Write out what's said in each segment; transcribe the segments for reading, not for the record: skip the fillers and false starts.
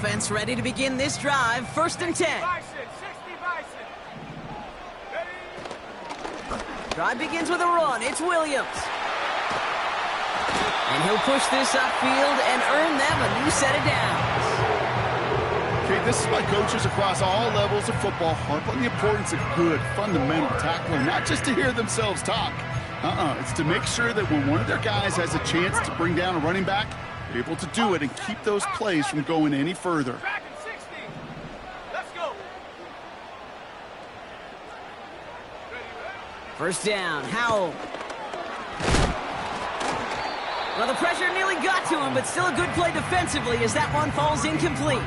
Offense ready to begin this drive. 1st and 10. Drive begins with a run. It's Williams. And he'll push this upfield and earn them a new set of downs. Okay, this is why coaches across all levels of football harp on the importance of good, fundamental tackling, not just to hear themselves talk. It's to make sure that when one of their guys has a chance to bring down a running back, they're able to do it and keep those plays from going any further. First down, Howell. Well, the pressure nearly got to him, but still a good play defensively as that one falls incomplete.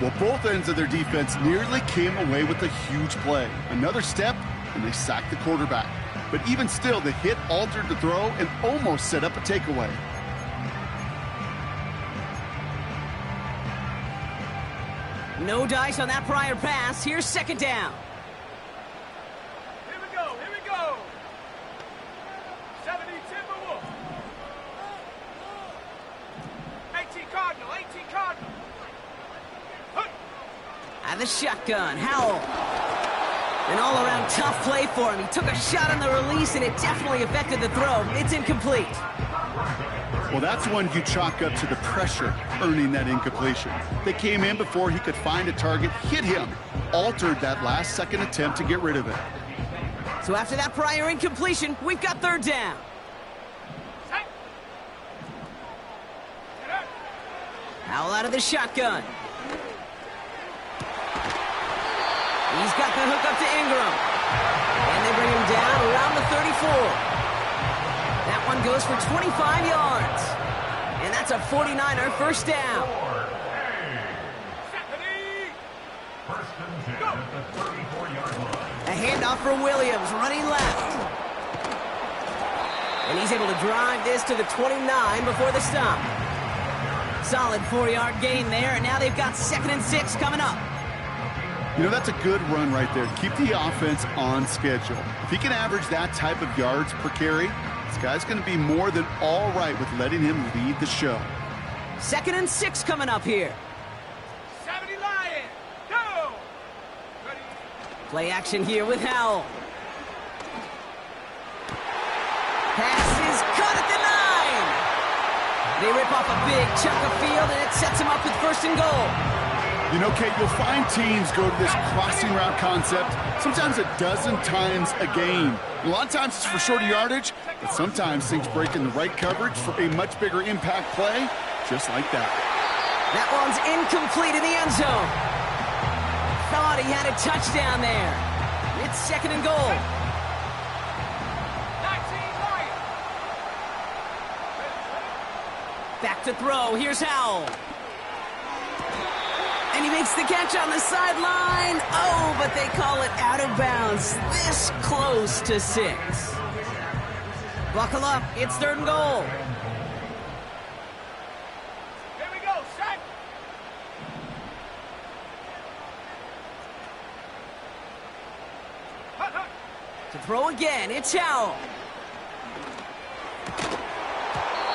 Well, both ends of their defense nearly came away with a huge play. Another step, and they sacked the quarterback. But even still, the hit altered the throw and almost set up a takeaway. No dice on that prior pass. Here's 2nd down. Here we go. 70 Timberwolves. 18 Cardinal. Out of the shotgun, Howell. An all-around tough play for him. He took a shot on the release, and it definitely affected the throw. It's incomplete. Well, that's one you chalk up to the pressure earning that incompletion. They came in before he could find a target, hit him, altered that last-second attempt to get rid of it. So after that prior incompletion, we've got 3rd down. Howell out of the shotgun. He's got the hook up to Ingram. And they bring him down around the 34. That one goes for 25 yards. And that's a 49er 1st down. A handoff for Williams, running left. And he's able to drive this to the 29 before the stop. Solid 4-yard gain there, and now they've got 2nd and 6 coming up. You know, that's a good run right there. Keep the offense on schedule. If he can average that type of yards per carry, this guy's going to be more than all right with letting him lead the show. 2nd and 6 coming up here. 70 Lions, go! Ready. Play action here with Howell. Pass is caught at the 9. They rip off a big chunk of field, and it sets him up with 1st and goal. You know, Kate, you'll find teams go to this crossing route concept sometimes a dozen times a game. A lot of times it's for shorter yardage, but sometimes things break in the right coverage for a much bigger impact play, just like that. That one's incomplete in the end zone. Thought he had a touchdown there. It's 2nd and goal. 19 Lions. Back to throw. Here's Howell. And he makes the catch on the sideline. Oh, but they call it out of bounds. This close to 6. Buckle up. It's 3rd and goal. Here we go, set. To throw again, it's Howell.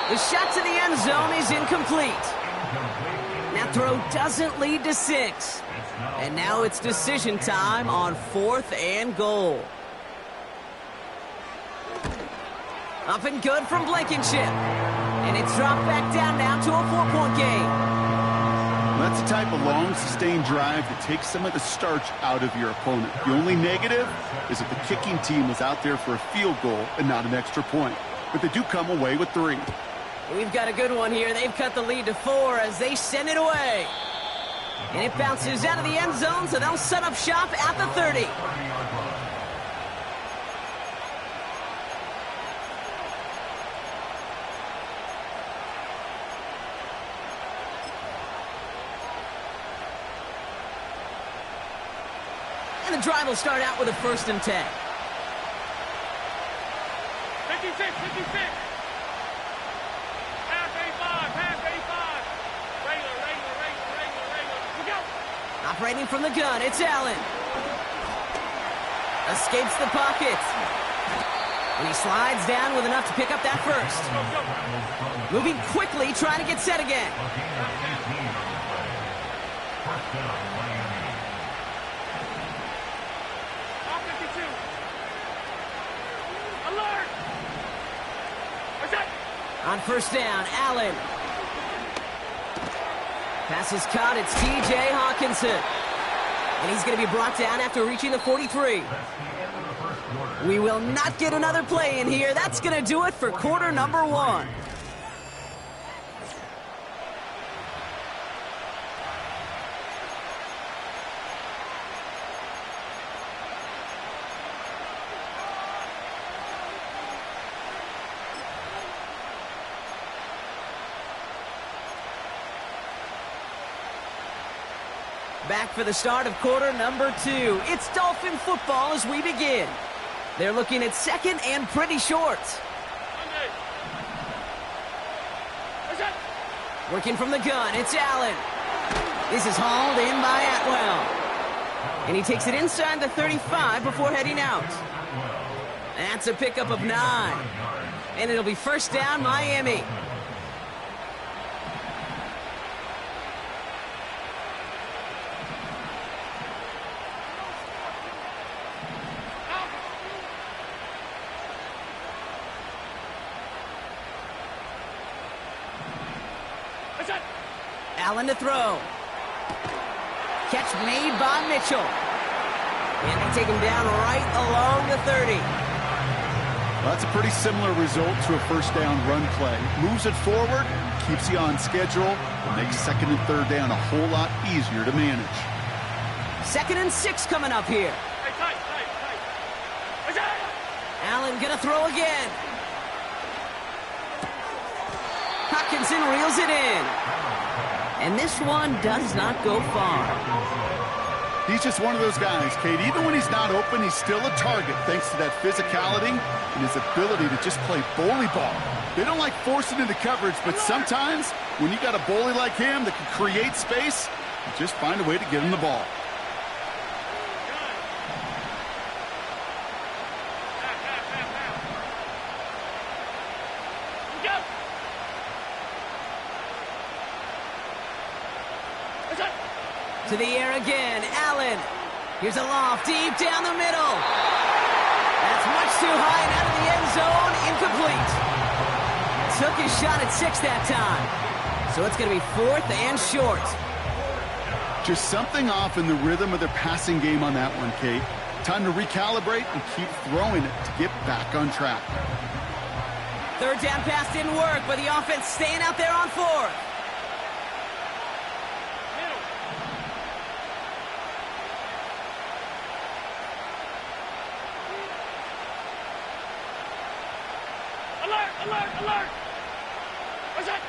The shot to the end zone is incomplete. That throw doesn't lead to 6. And now it's decision time on 4th and goal. Up and good from Blankenship. And it's dropped back down now to a 4-point game. That's the type of long, sustained drive that takes some of the starch out of your opponent. The only negative is that the kicking team was out there for a field goal and not an extra point. But they do come away with 3. We've got a good one here. They've cut the lead to 4 as they send it away. And it bounces out of the end zone, so they'll set up shop at the 30. And the drive will start out with a 1st and 10. 56. Operating from the gun, it's Allen. Escapes the pocket. And he slides down with enough to pick up that 1st. Moving quickly, trying to get set again. All 52. Alert! What's that? On first down, Allen. Pass is caught. It's T.J. Hawkinson. And he's going to be brought down after reaching the 43. We will not get another play in here. That's going to do it for quarter number 1. Back for the start of quarter number 2. It's Dolphin football as we begin. They're looking at second and pretty short. Monday. What's that? Working from the gun, it's Allen. This is hauled in by Atwell. And he takes it inside the 35 before heading out. That's a pickup of 9. And it'll be first down, Miami. What's that? Allen to throw. Catch made by Mitchell. And they take him down right along the 30. Well, that's a pretty similar result to a first down run play. Moves it forward, keeps you on schedule, and makes second and third down a whole lot easier to manage. 2nd and 6 coming up here. Hey, tight. What's that? Allen gonna throw again. Hawkinson reels it in. And this one does not go far. He's just one of those guys, Kate. Even when he's not open, he's still a target thanks to that physicality and his ability to just play bully ball. They don't like forcing into coverage, but sometimes when you got a bully like him that can create space, you just find a way to get him the ball. Go! What's that? To the air again, Allen. Here's a loft deep down the middle. That's much too high and out of the end zone, incomplete. Took his shot at 6 that time. So it's going to be 4th and short. Just something off in the rhythm of their passing game on that one, Kate. Time to recalibrate and keep throwing it to get back on track. 3rd down pass didn't work, but the offense staying out there on 4th. Middle. Alert! What's that?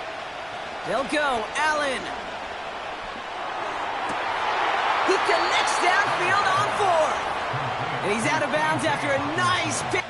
They'll go, Allen. He connects downfield on 4. And he's out of bounds after a nice pick.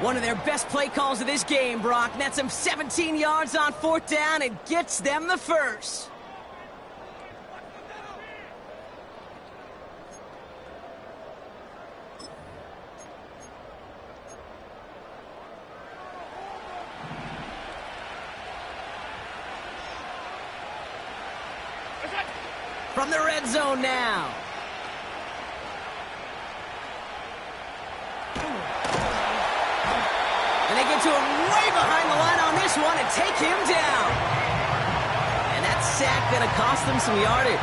One of their best play calls of this game, Brock. Nets them 17 yards on 4th down and gets them the first. From the red zone now. And they get to him way behind the line on this one and take him down. And that sack going to cost them some yardage.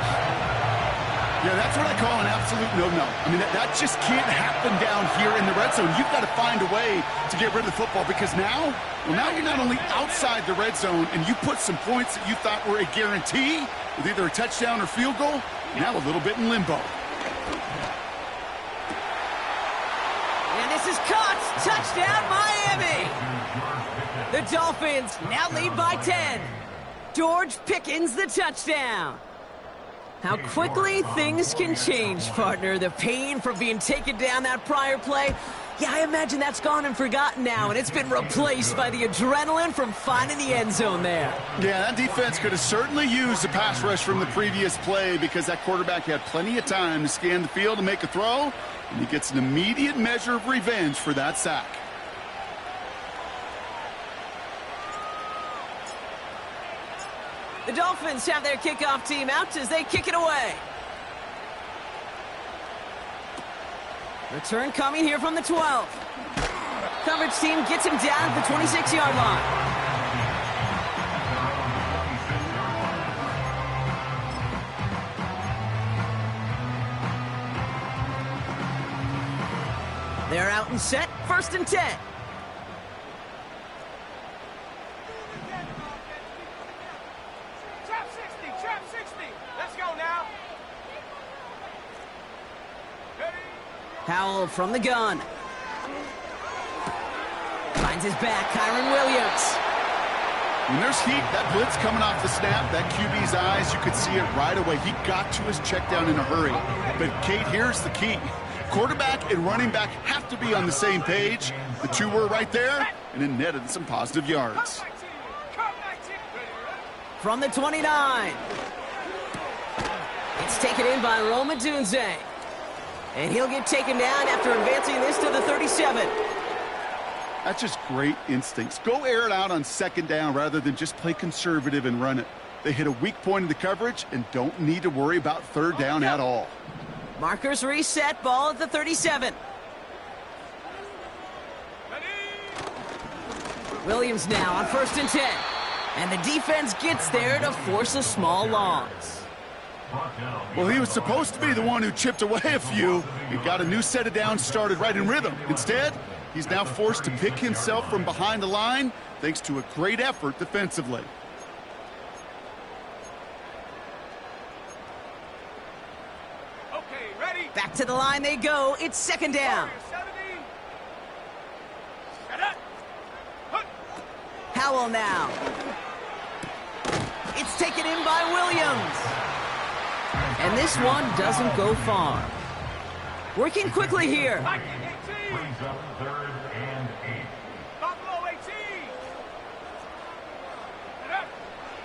Yeah, that's what I call an absolute no-no. I mean, that just can't happen down here in the red zone. You've got to find a way to get rid of the football because now you're not only outside the red zone and you put some points that you thought were a guarantee with either a touchdown or field goal, now a little bit in limbo. And this is caught. Touchdown, Miami. The Dolphins now lead by 10. George Pickens the touchdown. How quickly things can change, partner. The pain from being taken down that prior play, yeah, I imagine that's gone and forgotten now, and it's been replaced by the adrenaline from finding the end zone there. Yeah, that defense could have certainly used a pass rush from the previous play because that quarterback had plenty of time to scan the field and make a throw, and he gets an immediate measure of revenge for that sack. The Dolphins have their kickoff team out as they kick it away. Return coming here from the 12. Coverage team gets him down at the 26-yard line. They're out and set, 1st and 10. Powell from the gun. Finds his back, Kyron Williams. When there's heat, that blitz coming off the snap, that QB's eyes, you could see it right away. He got to his check down in a hurry. But, Kate, here's the key. Quarterback and running back have to be on the same page. The two were right there, and it netted some positive yards. From the 29. It's taken in by Roma Dunze. And he'll get taken down after advancing this to the 37. That's just great instincts. Go air it out on 2nd down rather than just play conservative and run it. They hit a weak point in the coverage and don't need to worry about 3rd down at all. Markers reset, ball at the 37. Williams now on 1st and 10. And the defense gets there to force a small loss. Well, he was supposed to be the one who chipped away a few. He got a new set of downs started right in rhythm. Instead, he's now forced to pick himself from behind the line thanks to a great effort defensively. Okay, ready? Back to the line they go. It's 2nd down. Howell now. It's taken in by Williams. And this one doesn't go far. Working quickly here.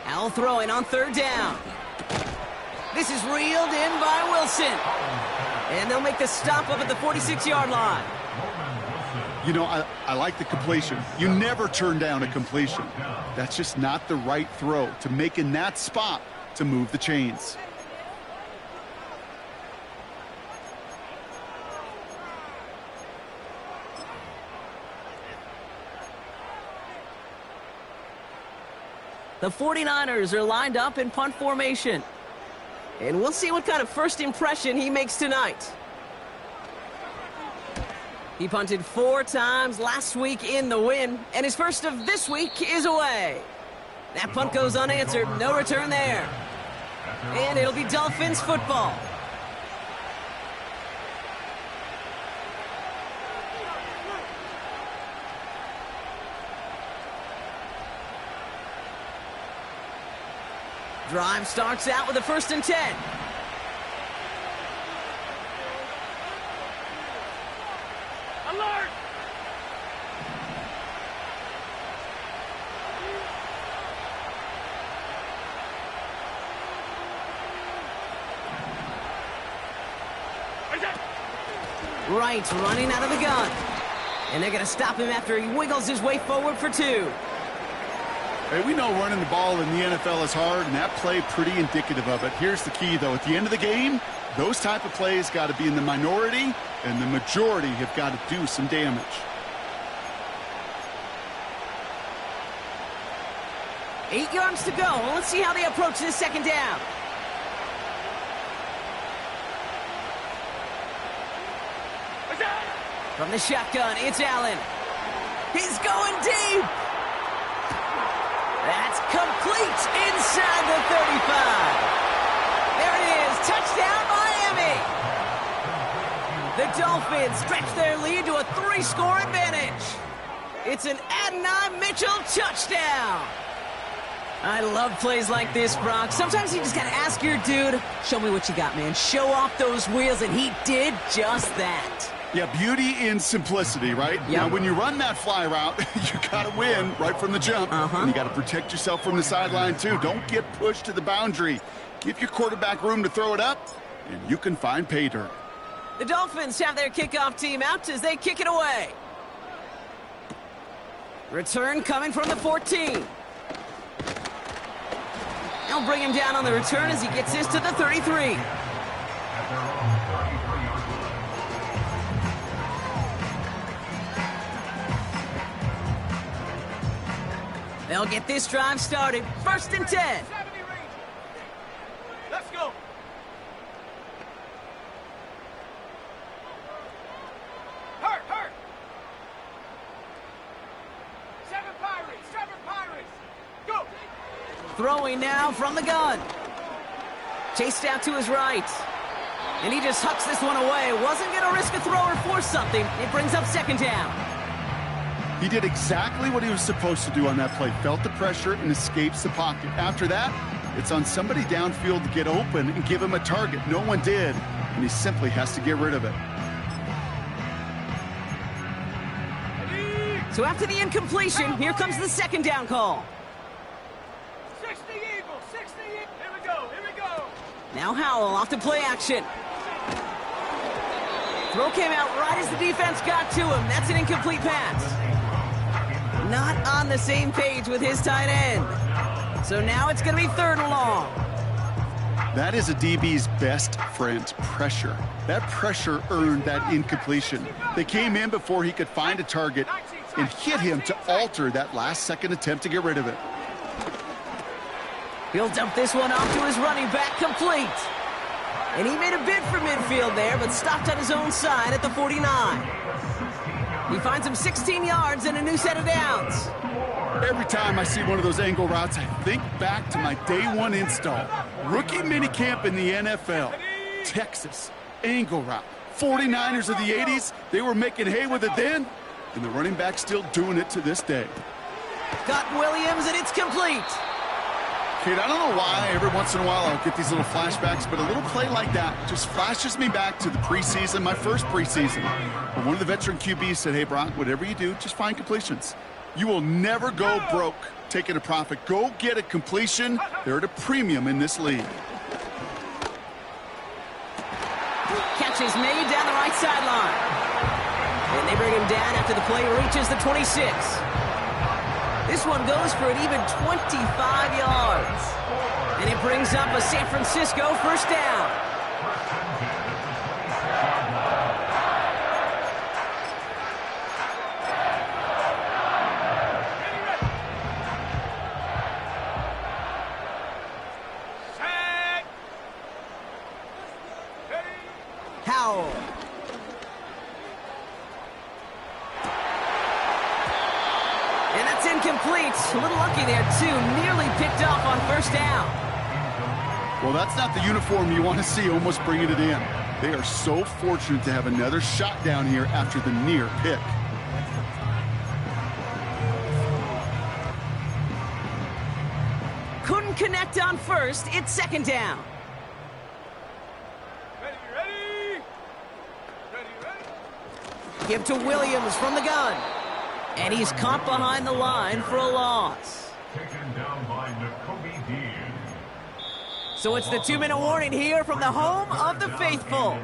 Howell throwing on 3rd down. This is reeled in by Wilson. And they'll make the stop up at the 46-yard line. You know, I like the completion. You never turn down a completion. That's just not the right throw to make in that spot to move the chains. The 49ers are lined up in punt formation. And we'll see what kind of first impression he makes tonight. He punted 4 times last week in the win, and his first of this week is away. That punt goes unanswered, no return there. And it'll be Dolphins football. Drive starts out with a 1st and 10. Alert! Wright's running out of the gun. And they're going to stop him after he wiggles his way forward for 2. Hey, we know running the ball in the NFL is hard, and that play pretty indicative of it. Here's the key, though. At the end of the game, those type of plays got to be in the minority, and the majority have got to do some damage. Eight yards to go. Let's see how they approach this second down. From the shotgun, it's Allen. He's going deep. That's complete inside the 35. There it is. Touchdown, Miami. The Dolphins stretch their lead to a 3-score advantage. It's an Adonai Mitchell touchdown. I love plays like this, Brock. Sometimes you just got to ask your dude, show me what you got, man. Show off those wheels, and he did just that. Yeah, beauty in simplicity, right? Yep. Now, when you run that fly route, you got to win right from the jump. And you got to protect yourself from the sideline, too. Don't get pushed to the boundary. Give your quarterback room to throw it up, and you can find pay dirt. The Dolphins have their kickoff team out as they kick it away. Return coming from the 14. They'll bring him down on the return as he gets this to the 33. They'll get this drive started. 1st and 10. Let's go. Hurt. 7 Pirates. Go. Throwing now from the gun. Chased out to his right. And he just hucks this one away. Wasn't going to risk a throw or force something. It brings up 2nd down. He did exactly what he was supposed to do on that play. Felt the pressure and escapes the pocket. After that, it's on somebody downfield to get open and give him a target. No one did, and he simply has to get rid of it. So after the incompletion, here comes the 2nd down call. 60 Eagles. 60 Eagles. Here we go. Now Howell off to play action. Throw came out right as the defense got to him. That's an incomplete pass. Not on the same page with his tight end. So now it's going to be 3rd and long. That is a DB's best friend, pressure. That pressure earned that incompletion. They came in before he could find a target and hit him to alter that last-second attempt to get rid of it. He'll dump this one off to his running back, complete. And he made a bid for midfield there, but stopped on his own side at the 49. He finds him 16 yards and a new set of downs. Every time I see one of those angle routes, I think back to my day 1 install. Rookie minicamp in the NFL. Texas, angle route. 49ers of the 80s, they were making hay with it then, and the running back's still doing it to this day. Got Williams, and it's complete. Kate, I don't know why every once in a while I'll get these little flashbacks, but a little play like that just flashes me back to the preseason, my first preseason. When one of the veteran QBs said, hey, Brock, whatever you do, just find completions. You will never go broke taking a profit. Go get a completion. They're at a premium in this league. Catch is made down the right sideline. And they bring him down after the play reaches the 26. This one goes for an even 25 yards. And it brings up a San Francisco 1st down. Howell. And that's incomplete. A little lucky there, too. Nearly picked off on 1st down. Well, that's not the uniform you want to see almost bringing it in. They are so fortunate to have another shot down here after the near pick. Couldn't connect on 1st. It's 2nd down. Ready. Give to Williams from the gun. And he's caught behind the line for a loss. Taken down by Nakobe Dean. So it's the 2-minute warning here from the home of the faithful.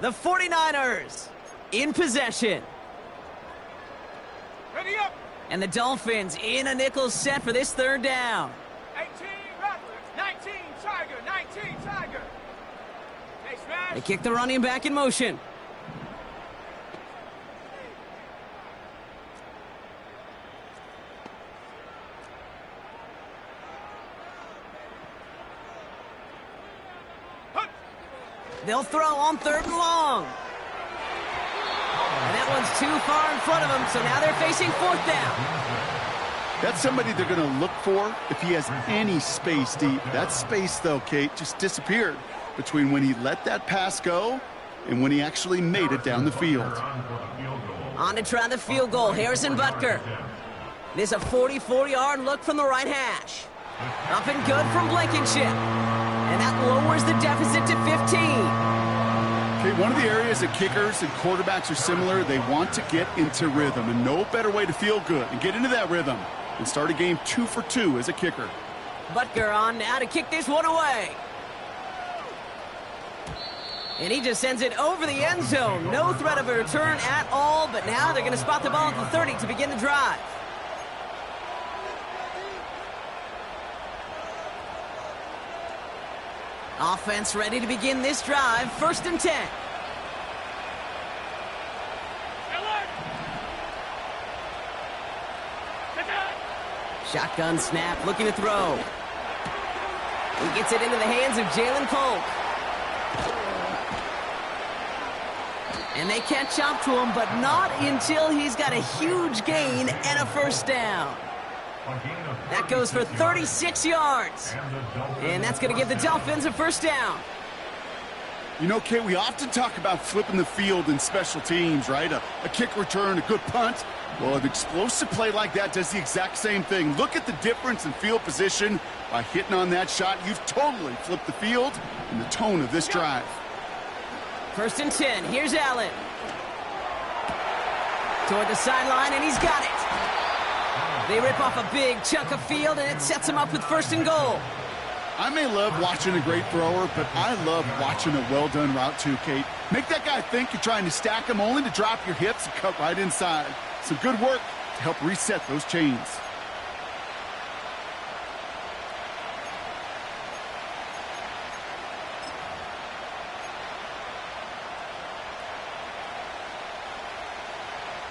The 49ers in possession. Ready up. And the Dolphins in a nickel set for this third down. 18 Rattler. 19 Tiger. 19 Tiger. Hey, smash. They kick the running back in motion. They'll throw on 3rd and long. And that one's too far in front of them, so now they're facing 4th down. That's somebody they're going to look for if he has any space deep. That space, though, Kate, just disappeared between when he let that pass go and when he actually made it down the field. On to try the field goal, Harrison Butker. This is a 44-yard look from the right hash. Up and good from Blankenship. And that lowers the deficit to 15. Okay, one of the areas that kickers and quarterbacks are similar, they want to get into rhythm, and no better way to feel good and get into that rhythm and start a game 2 for 2 as a kicker. Butker on now to kick this one away. And he just sends it over the end zone. No threat of a return at all, but now they're going to spot the ball at the 30 to begin the drive. Offense ready to begin this drive. 1st and 10. Shotgun snap, looking to throw. He gets it into the hands of Jalen Polk. And they catch up to him, but not until he's got a huge gain and a 1st down. That goes for 36 yards. And that's going to give the Dolphins a 1st down. You know, Kate, we often talk about flipping the field in special teams, right? A kick return, a good punt. Well, an explosive play like that does the exact same thing. Look at the difference in field position. By hitting on that shot, you've totally flipped the field and the tone of this drive. 1st and 10. Here's Allen. Toward the sideline, and he's got it. They rip off a big chunk of field, and it sets him up with 1st and goal. I may love watching a great thrower, but I love watching a well-done route too, Kate. Make that guy think you're trying to stack him only to drop your hips and cut right inside. Some good work to help reset those chains.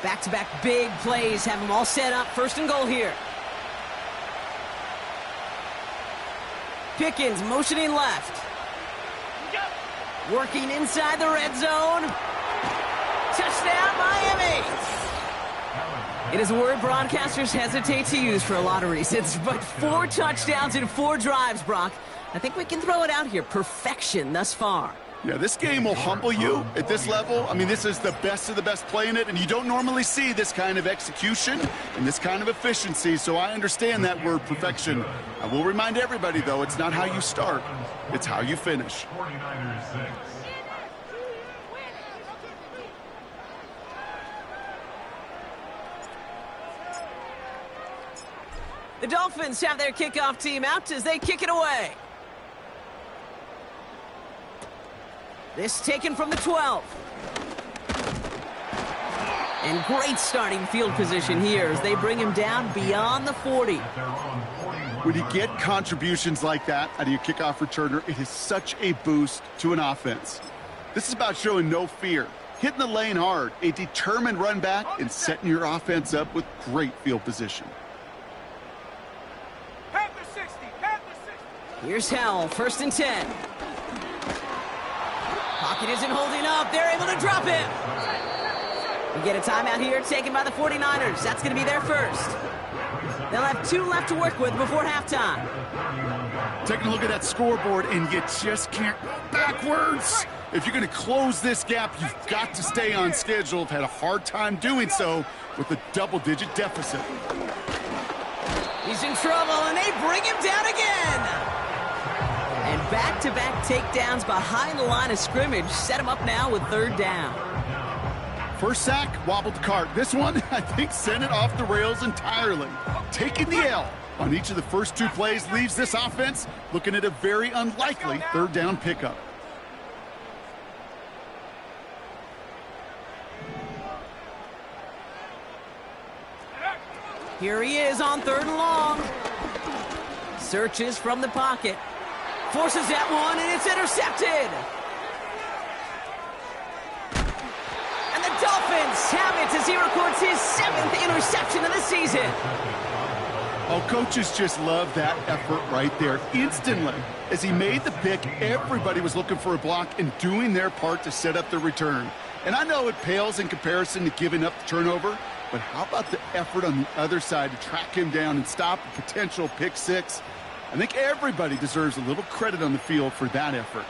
Back-to-back big plays have them all set up. 1st and goal here. Pickens motioning left. Working inside the red zone. Touchdown, Miami! It is a word broadcasters hesitate to use for a lot of reasons, but 4 touchdowns in 4 drives, Brock. I think we can throw it out here. Perfection thus far. Yeah, this game will humble you at this level. I mean, this is the best of the best playing it, and you don't normally see this kind of execution and this kind of efficiency, so I understand that word perfection. I will remind everybody, though, it's not how you start, it's how you finish. 49ers 6. The Dolphins have their kickoff team out as they kick it away. This taken from the 12. And great starting field position here as they bring him down beyond the 40. When you get contributions like that out of your kickoff returner, it is such a boost to an offense. This is about showing no fear, hitting the lane hard, a determined run back, and setting your offense up with great field position. Panther 60. Panther 60. Here's Howell, 1st and 10. Pocket isn't holding up. They're able to drop him. We get a timeout here taken by the 49ers. That's going to be their 1st. They'll have 2 left to work with before halftime. Taking a look at that scoreboard, and you just can't go backwards. If you're going to close this gap, you've got to stay on schedule. I've had a hard time doing so with a double-digit deficit. He's in trouble, and they bring him down again. And back-to-back takedowns behind the line of scrimmage set him up now with 3rd down. First sack, wobbled the cart. This one, I think, sent it off the rails entirely. Taking the L on each of the first 2 plays leaves this offense looking at a very unlikely 3rd down pickup. Here he is on 3rd and long. Searches from the pocket. Forces that one, and it's intercepted. And the Dolphins have it as he records his 7th interception of the season. Oh, coaches just love that effort right there. Instantly, as he made the pick, everybody was looking for a block and doing their part to set up the return. And I know it pales in comparison to giving up the turnover, but how about the effort on the other side to track him down and stop a potential pick six? I think everybody deserves a little credit on the field for that effort.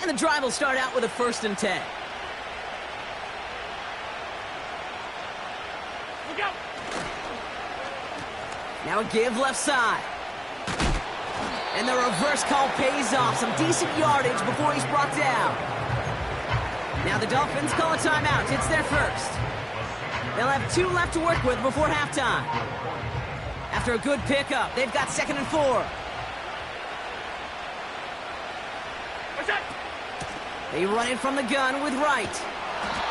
And the drive will start out with a 1st and 10. Look out! Now a give left side. And the reverse call pays off. Some decent yardage before he's brought down. Now the Dolphins call a timeout. It's their first. They'll have 2 left to work with before halftime. After a good pickup, they've got 2nd and 4. What's that? They run it from the gun with Wright.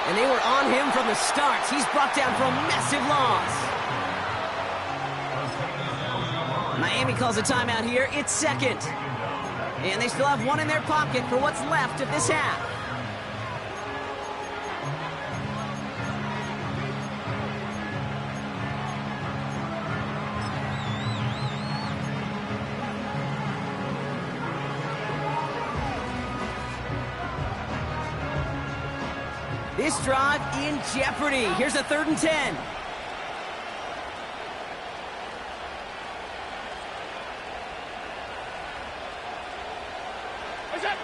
And they were on him from the start. He's brought down for a massive loss. Miami calls a timeout here. It's 2nd. And they still have 1 in their pocket for what's left of this half. This drive in jeopardy. Here's a 3rd and 10. What's that?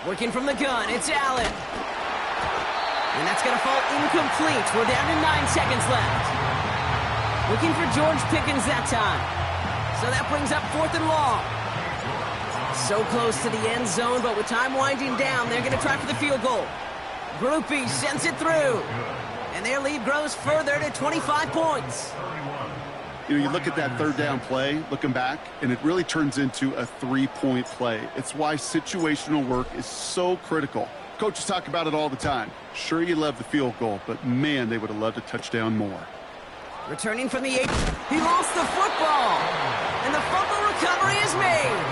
Working from the gun, it's Allen. And that's going to fall incomplete. We're down to 9 seconds left. Looking for George Pickens that time. So that brings up 4th and long. So close to the end zone, but with time winding down, they're going to try for the field goal. Groupie sends it through. And their lead grows further to 25 points. You know, you look at that 3rd down play, looking back, and it really turns into a 3-point play. It's why situational work is so critical. Coaches talk about it all the time. Sure, you love the field goal, but man, they would have loved a touchdown more. Returning from the 8, he lost the football. And the fumble recovery is made.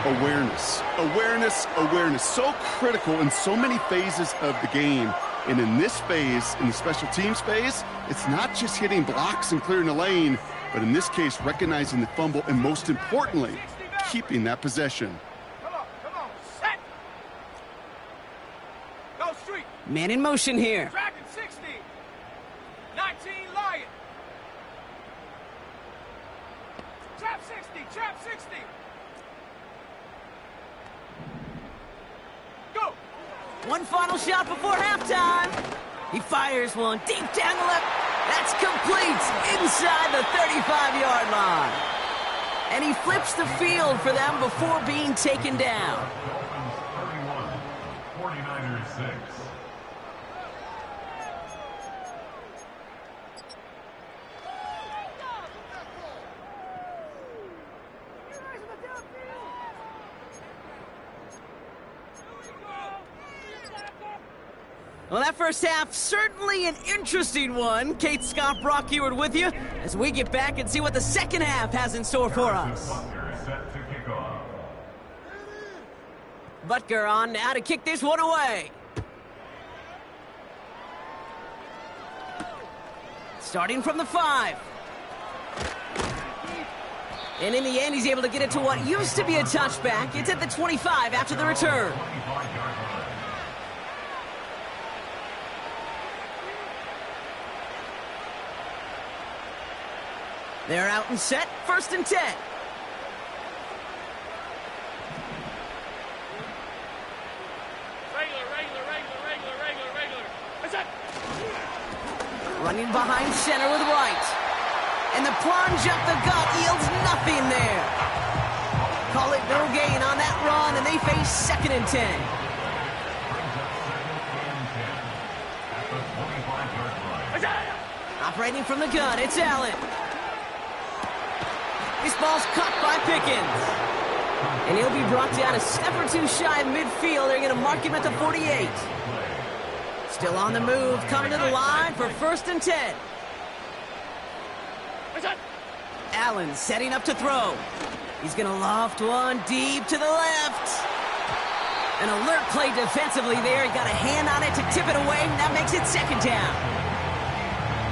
Awareness, awareness, awareness. So critical in so many phases of the game. And in this phase, in the special teams phase, it's not just hitting blocks and clearing the lane, but in this case, recognizing the fumble and most importantly, keeping that possession. Come on, set! Go street! Man in motion here. Dragon 60! 19 Lion! Trap 60! Trap 60! Go! One final shot before halftime. He fires one deep down the left. That's complete inside the 35-yard line. And he flips the field for them before being taken down. Dolphins 31, 49ers 6. Well, that first half, certainly an interesting one. Kate Scott, Brock Ewart with you as we get back and see what the second half has in store for us. Set to kick off. Butker on now to kick this one away. Starting from the 5. And in the end, he's able to get it to what used to be a touchback. It's at the 25 after the return. 25-yard line. They're out and set. 1st and 10. Regular. What's that? Running behind center with Wright. And the plunge up the gut yields nothing there. Call it no gain on that run, and they face 2nd and 10. What's that? Operating from the gun, it's Allen. This ball's caught by Pickens. And he'll be brought down a step or two shy of midfield. They're going to mark him at the 48. Still on the move, coming to the line for 1st and 10. Allen setting up to throw. He's going to loft one deep to the left. An alert play defensively there. He got a hand on it to tip it away, and that makes it 2nd down.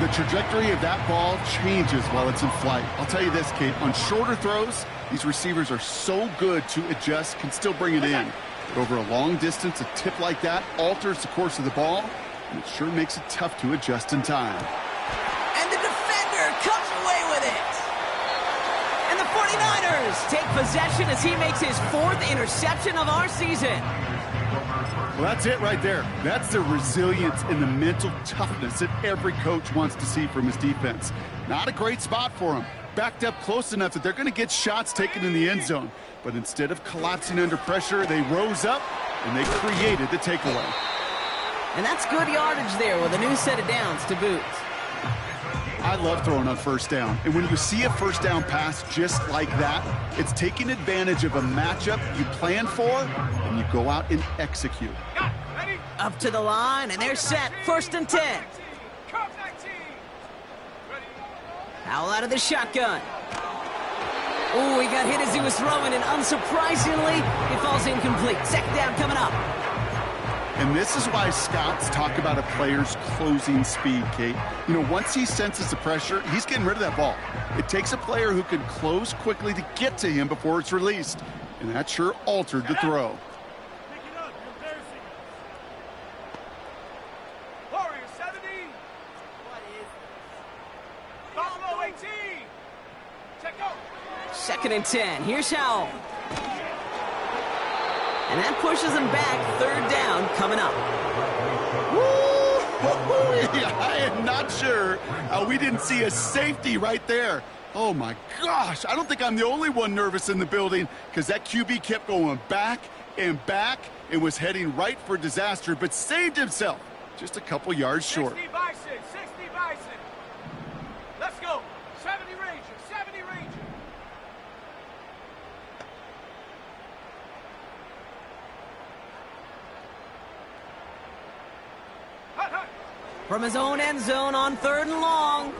The trajectory of that ball changes while it's in flight. I'll tell you this, Kate, on shorter throws, these receivers are so good to adjust, can still bring it in. But over a long distance, a tip like that alters the course of the ball, and it sure makes it tough to adjust in time. And the defender comes away with it. And the 49ers take possession as he makes his 4th interception of our season. Well, that's it right there. That's the resilience and the mental toughness that every coach wants to see from his defense. Not a great spot for him. Backed up close enough that they're going to get shots taken in the end zone. But instead of collapsing under pressure, they rose up and they created the takeaway. And that's good yardage there with a new set of downs to boot. I love throwing on 1st down. And when you see a 1st down pass just like that, it's taking advantage of a matchup you plan for, and you go out and execute. Up to the line, and they're set. 1st and 10. Howell out of the shotgun. Oh, he got hit as he was throwing, and unsurprisingly, it falls incomplete. 2nd down coming up. And this is why scouts talk about a player's closing speed, Kate. You know, once he senses the pressure, he's getting rid of that ball. It takes a player who can close quickly to get to him before it's released. And that sure altered the throw. Pick it up. You're embarrassing us. Warrior 70. What is this? Buffalo 18. Check out. 2nd and 10. Here's Howell. And that pushes them back. 3rd down coming up. I am not sure how we didn't see a safety right there. Oh, my gosh. I don't think I'm the only one nervous in the building because that QB kept going back and was heading right for disaster, but saved himself just a couple yards short. 60 Bison. 60 Bison. Let's go. 70 Ranger. 70 Ranger. From his own end zone on 3rd and long.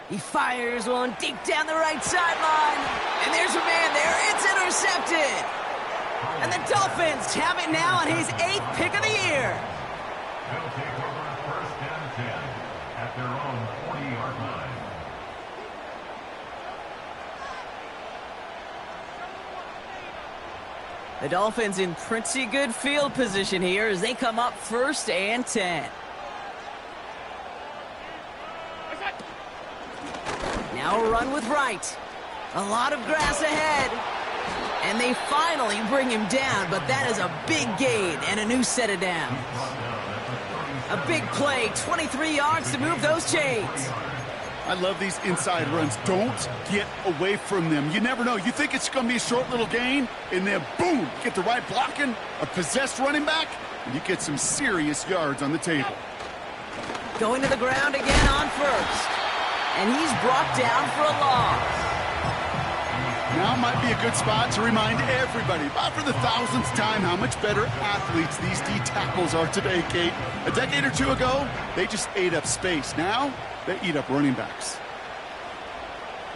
He fires one deep down the right sideline. And there's a man there. It's intercepted. And the Dolphins have it now on his 8th pick of the year. They'll take over 1st and 10 at their own 40-yard line. The Dolphins in pretty good field position here as they come up 1st and 10. Now a run with Wright. A lot of grass ahead. And they finally bring him down, but that is a big gain and a new set of downs. A big play, 23 yards to move those chains. I love these inside runs. Don't get away from them. You never know. You think it's going to be a short little gain, and then boom, get the right blocking, a possessed running back, and you get some serious yards on the table. Going to the ground again on 1st. And he's brought down for a loss. Now might be a good spot to remind everybody, about for the 1000th time, how much better athletes these D tackles are today, Kate. A decade or two ago, they just ate up space. Now, they eat up running backs.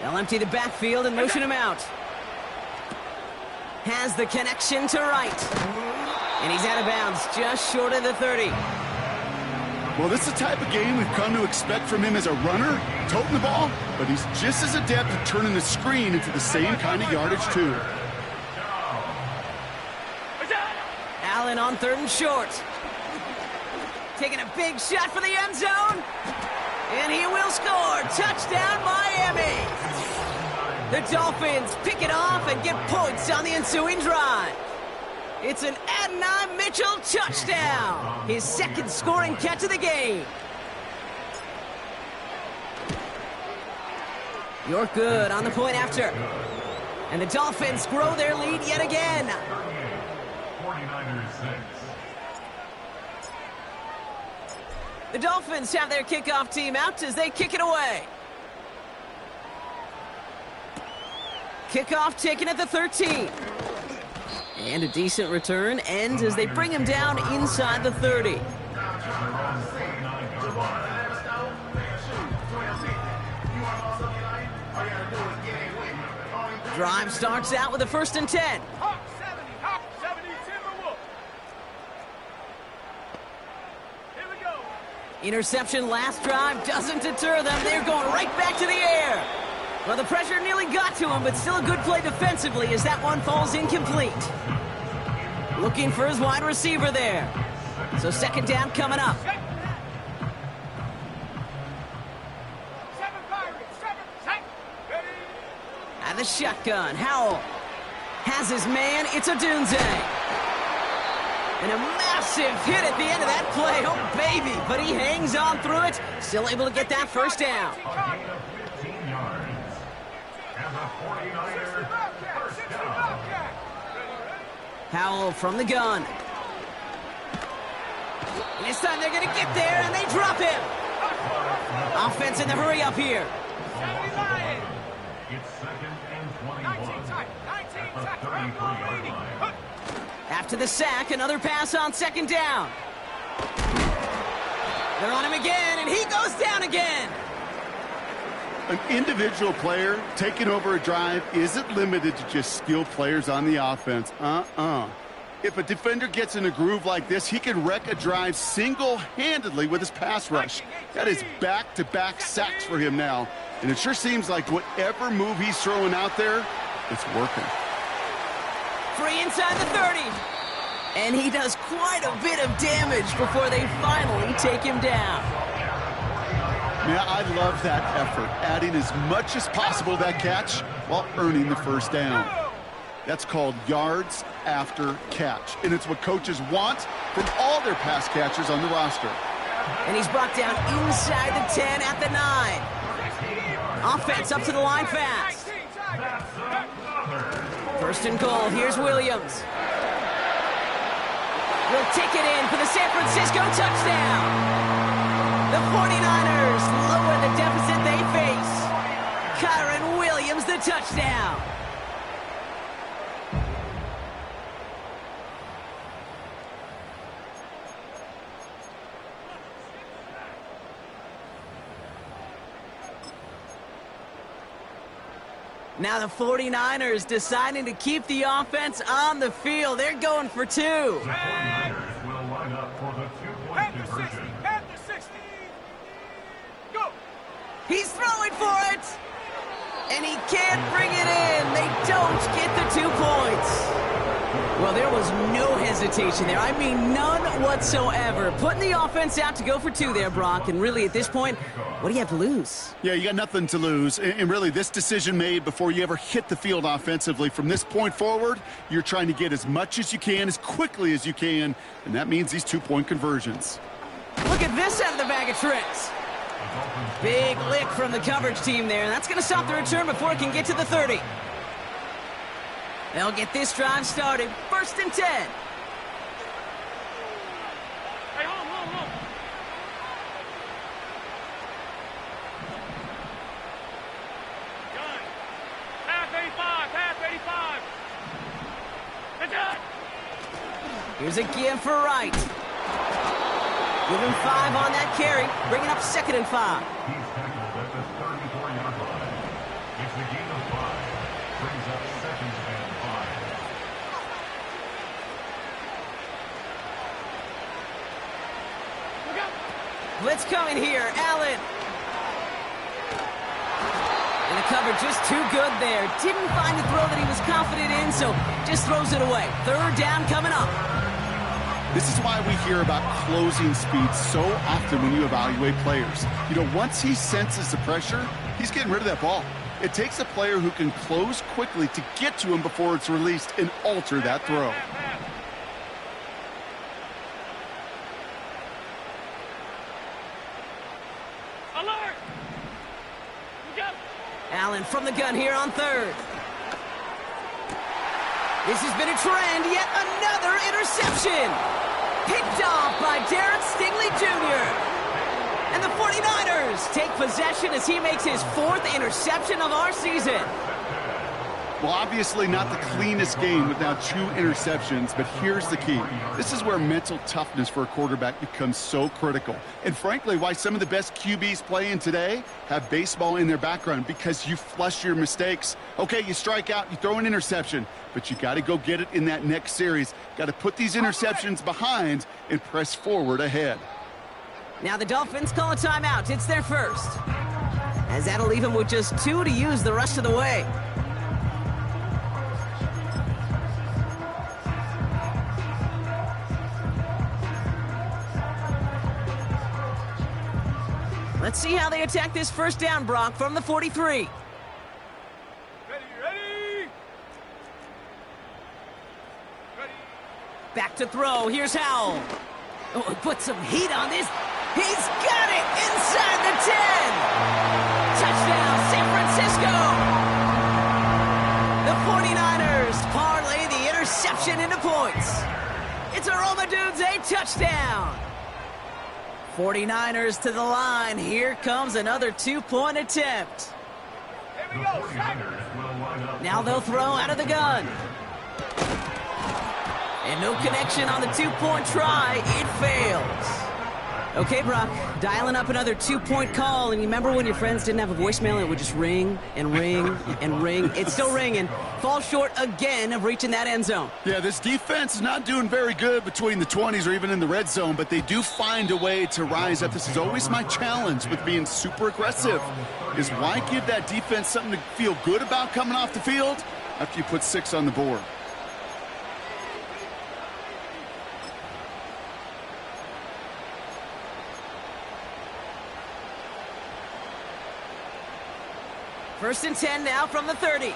They'll empty the backfield and motion him out. Has the connection to Wright. And he's out of bounds, just short of the 30. Well, this is the type of game we've come to expect from him as a runner, toting the ball, but he's just as adept at turning the screen into the same kind of yardage, too. Allen on 3rd and short. Taking a big shot for the end zone. And he will score. Touchdown, Miami. The Dolphins pick it off and get points on the ensuing drive. It's an Adonai Mitchell touchdown. His 2nd scoring catch of the game. You're good on the point after. And the Dolphins grow their lead yet again. 49ers 6. The Dolphins have their kickoff team out as they kick it away. Kickoff taken at the 13. And a decent return ends as they bring him down inside the 30. Drive starts out with a 1st and 10. Hawk 70, Timberwolf. Here we go. Interception last drive doesn't deter them. They're going right back to the air. Well, the pressure nearly got to him, but still a good play defensively as that one falls incomplete. Looking for his wide receiver there. So 2nd down coming up. Seven Pirates, set, ready. And the shotgun. Howell has his man. It's a Dunze. And a massive hit at the end of that play. Oh, baby. But he hangs on through it. Still able to get that 1st down. 15 yards. And the 49ers first down. Howell from the gun. And this time they're going to get there, and they drop him. Offense in the hurry up here. 70 Lions. It's 2nd and 21. 19 tight, At the 33-yard 33-yard line. line. After the sack, another pass on 2nd down. They're on him again, and he goes down again. An individual player taking over a drive isn't limited to just skilled players on the offense. If a defender gets in a groove like this, he can wreck a drive single-handedly with his pass rush. That is back-to-back sacks for him now. And it sure seems like whatever move he's throwing out there, it's working. Free inside the 30. And he does quite a bit of damage before they finally take him down. Yeah, I love that effort, adding as much as possible to that catch while earning the 1st down. That's called yards after catch, and it's what coaches want from all their pass catchers on the roster. And he's brought down inside the 10 at the 9. Offense up to the line fast. 1st and goal. Here's Williams. Will take it in for the San Francisco touchdown. The 49ers lower the deficit they face. Kyron Williams, the touchdown. Now the 49ers deciding to keep the offense on the field. They're going for 2. The 49ers will line up for the 2-point conversion. At the 60. Go. He's throwing for it. And he can't bring it in. They don't get the 2 points. Well, there was no hesitation there. I mean, none whatsoever. Putting the offense out to go for 2 there, Brock. And really, at this point, what do you have to lose? Yeah, you got nothing to lose. And really, this decision made before you ever hit the field offensively. From this point forward, you're trying to get as much as you can, as quickly as you can. And that means these 2-point conversions. Look at this out of the bag of tricks. Big lick from the coverage team there. That's going to stop the return before it can get to the 30. They'll get this drive started. 1st and 10. Hey, hold. Gun. Pass 85. Good job. Here's a give for Wright. Give him 5 on that carry. Bringing up 2nd and 5. He's tackled at the 34-yard line. It's a gain of 5. Brings up 2nd and 5. Blitz coming here. Allen. And the cover just too good there. Didn't find the throw that he was confident in, so just throws it away. 3rd down coming up. This is why we hear about closing speed so often when you evaluate players. You know, once he senses the pressure, he's getting rid of that ball. It takes a player who can close quickly to get to him before it's released and alter that throw. Alert. Go. Allen from the gun here on 3rd. This has been a trend. Yet another interception. Picked off by Derek Stingley Jr. And the 49ers take possession as he makes his 4th interception of our season. Well, obviously not the cleanest game with now 2 interceptions, but here's the key. This is where mental toughness for a quarterback becomes so critical. And frankly, why some of the best QBs playing today have baseball in their background, because you flush your mistakes. Okay, you strike out, you throw an interception, but you got to go get it in that next series. Got to put these interceptions behind and press forward ahead. Now the Dolphins call a timeout. It's their first, as that'll leave them with just 2 to use the rest of the way. Let's see how they attack this first down, Brock, from the 43. Ready, ready! Ready! Back to throw. Here's Howell. Oh, put some heat on this. He's got it inside the 10. Touchdown, San Francisco. The 49ers parlay the interception into points. It's a Roma Dudes, a touchdown. 49ers to the line. Here comes another 2-point attempt. Here we go, Now they'll throw out of the gun. And no connection on the 2-point try. It fails. Okay, Brock, dialing up another 2-point call. And you remember when your friends didn't have a voicemail? It would just ring and ring and ring. It's still ringing. Falls short again of reaching that end zone. Yeah, this defense is not doing very good between the 20s or even in the red zone, but they do find a way to rise up. This is always my challenge with being super aggressive, is why give that defense something to feel good about coming off the field after you put 6 on the board? First and 10 now from the 30.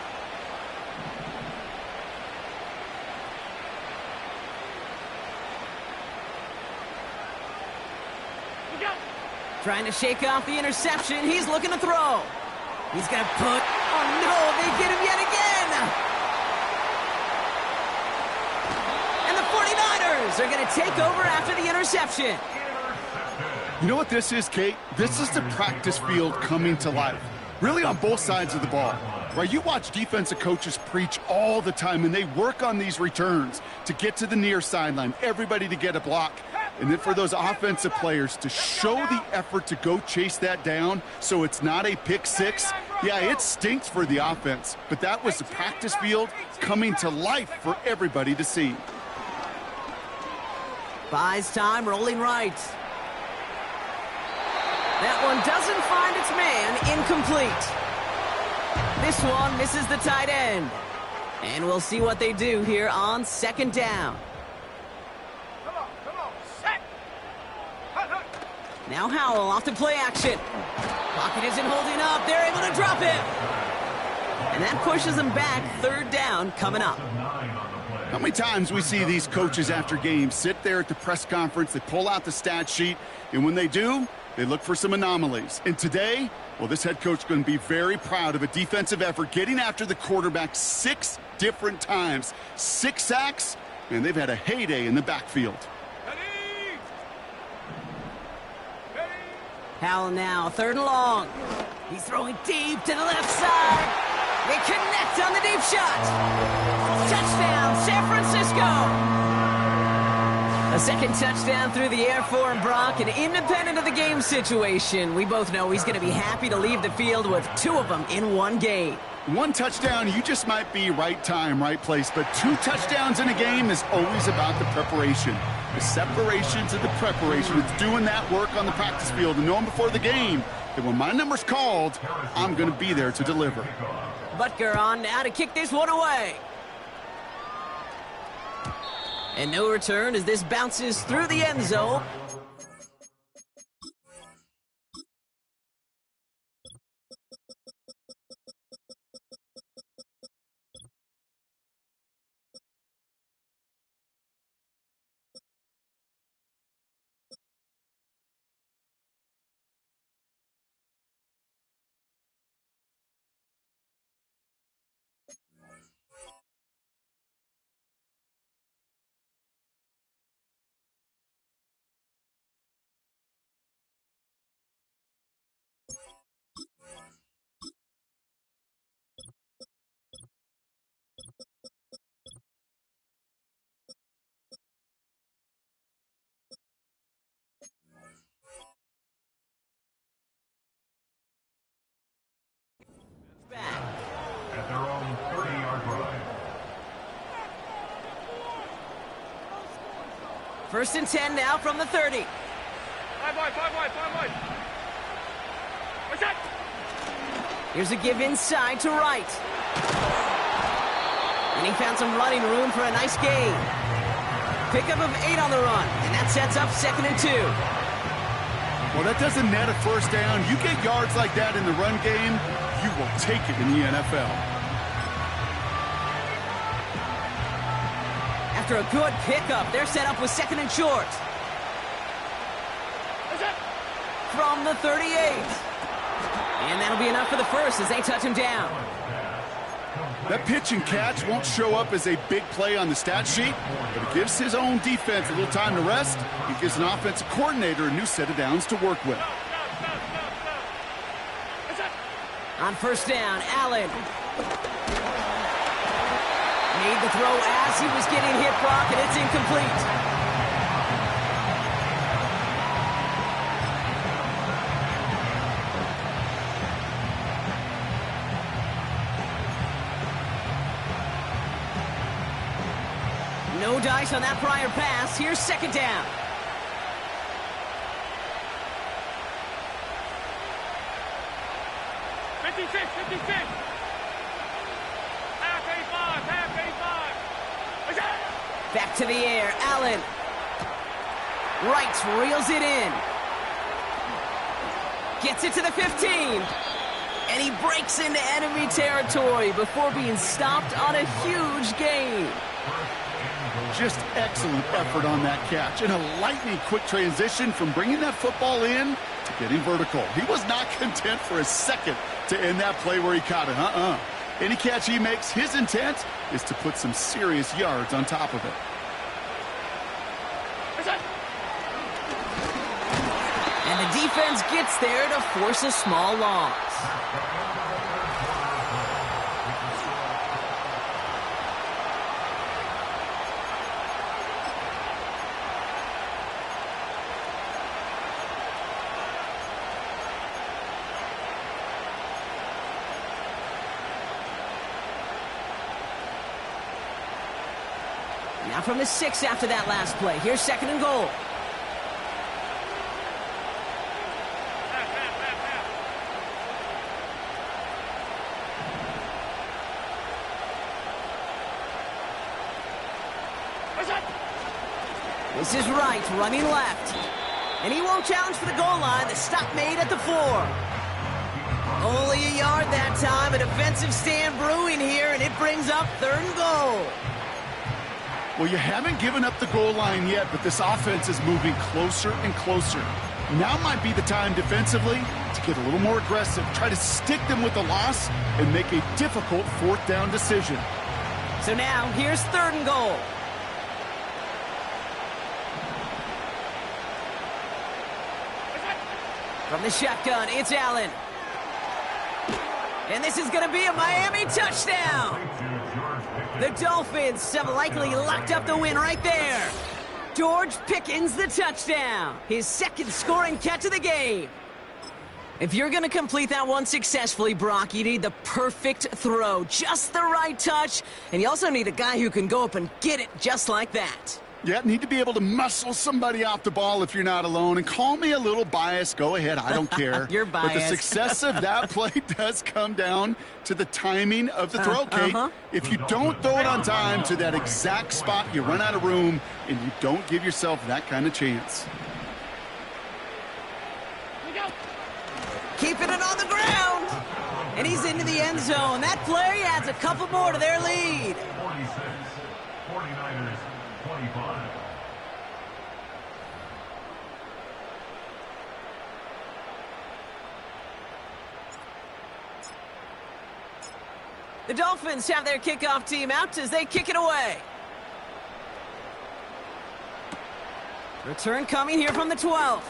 Trying to shake off the interception. He's looking to throw. He's going to put... Oh, no, they get him yet again. And the 49ers are going to take over after the interception. You know what this is, Kate? This is the practice field coming to life. Really on both sides of the ball. Right, you watch defensive coaches preach all the time, and they work on these returns to get to the near sideline, everybody to get a block. And then for those offensive players to show the effort to go chase that down so it's not a pick 6. Yeah, it stinks for the offense, but that was the practice field coming to life for everybody to see. Buys time, rolling right. That one doesn't find its man, incomplete. This one misses the tight end. And we'll see what they do here on second down. Come on, set! Hut, hut. Now Howell off to play action. Pocket isn't holding up. They're able to drop him. And that pushes them back. Third down coming up. How many times we see these coaches after games sit there at the press conference, they pull out the stat sheet, and when they do, they look for some anomalies. And today, well, this head coach is going to be very proud of a defensive effort getting after the quarterback 6 different times. 6 sacks, and they've had a heyday in the backfield. Ready! Ready! Howell now, third and long. He's throwing deep to the left side. They connect on the deep shot. Touchdown, San Francisco. A second touchdown through the air for him, Brock, and independent of the game situation, we both know he's going to be happy to leave the field with 2 of them in one game. 1 touchdown, you just might be right time, right place, but 2 touchdowns in a game is always about the preparation. The separation to the preparation. It's doing that work on the practice field and knowing before the game that when my number's called, I'm going to be there to deliver. Butker on now to kick this one away. And no return as this bounces through the end zone. First and 10 now from the 30. Five wide. What's that? Here's a give inside to Wright. And he found some running room for a nice gain. Pickup of 8 on the run, and that sets up 2nd and 2. Well, that doesn't net a first down. You get yards like that in the run game, you will take it in the NFL. After a good pickup, they're set up with 2nd and short. From the 38. And that'll be enough for the first as they touch him down. That pitch and catch won't show up as a big play on the stat sheet, but it gives his own defense a little time to rest. It gives an offensive coordinator a new set of downs to work with. On first down, Allen. Made the throw as he was getting hit, Brock, and it's incomplete. No dice on that prior pass. Here's 2nd down. Back to the air, Allen. Wright reels it in. Gets it to the 15. And he breaks into enemy territory before being stopped on a huge gain. Just excellent effort on that catch. And a lightning quick transition from bringing that football in to getting vertical. He was not content for a second to end that play where he caught it. Any catch he makes, his intent is to put some serious yards on top of it. And the defense gets there to force a small loss. Now from the 6 after that last play. Here's 2nd and goal. This is Wright running left. And he won't challenge for the goal line. The stop made at the 4. Only a yard that time. A defensive stand brewing here, and it brings up 3rd and goal. Well, you haven't given up the goal line yet, but this offense is moving closer and closer. Now might be the time defensively to get a little more aggressive, try to stick them with the loss, and make a difficult 4th down decision. So now, here's 3rd and goal. From the shotgun, it's Allen. And this is going to be a Miami touchdown. The Dolphins have likely locked up the win right there. George Pickens the touchdown. His 2nd scoring catch of the game. If you're going to complete that one successfully, Brock, you need the perfect throw. Just the right touch. And you also need a guy who can go up and get it just like that. Yeah, need to be able to muscle somebody off the ball if you're not alone. And call me a little biased. Go ahead. I don't care. You're biased. But the success of that play does come down to the timing of the throw, Kate. If you don't throw it on time to that exact spot, you run out of room, and you don't give yourself that kind of chance. Keeping it on the ground. And he's into the end zone. That play adds a couple more to their lead. 46, 49ers, 25. The Dolphins have their kickoff team out as they kick it away. Return coming here from the 12.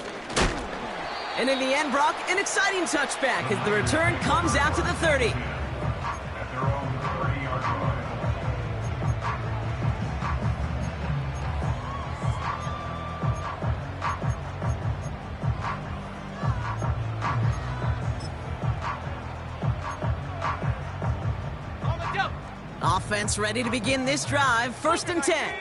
And in the end, Brock, an exciting touchback as the return comes out to the 30. At their own 30-yard line. Offense ready to begin this drive. 1st and 10.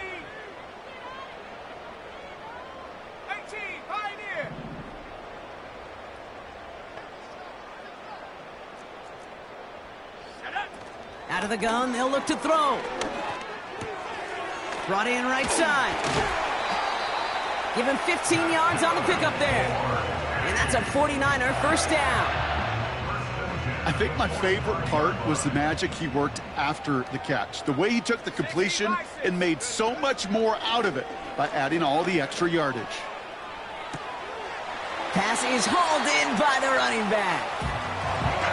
Out of the gun, they'll look to throw. Brought in right side. Give him 15 yards on the pickup there. And that's a 49er first down. I think my favorite part was the magic he worked after the catch. The way he took the completion and made so much more out of it by adding all the extra yardage. Pass is hauled in by the running back.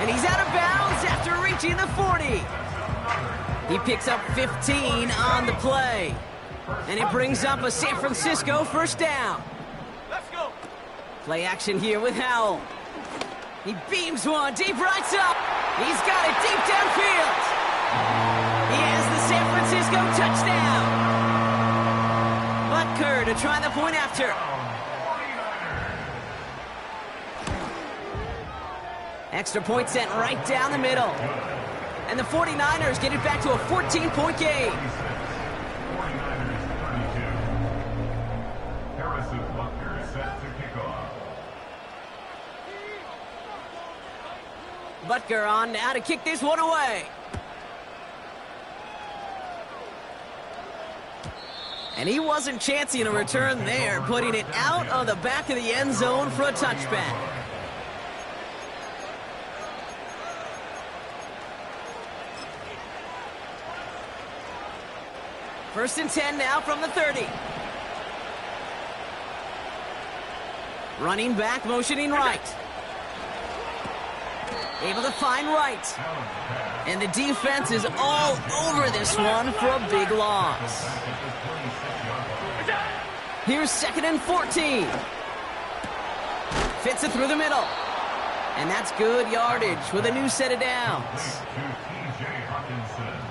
And he's out of bounds after reaching the 40. He picks up 15 on the play. And it brings up a San Francisco first down. Let's go. Play action here with Howell. He beams one deep right up. He's got it deep downfield. He has the San Francisco touchdown. Butker to try the point after. Extra point sent right down the middle. And the 49ers get it back to a 14-point game. 49ers 32. Harrison Butker set to kick off. Butker on now to kick this one away. And he wasn't chancing a return there, putting it out of the back of the end zone for a touchback. First and 10 now from the 30. Running back, motioning right. Able to find right. And the defense is all over this one for a big loss. Here's 2nd and 14. Fits it through the middle. And that's good yardage with a new set of downs.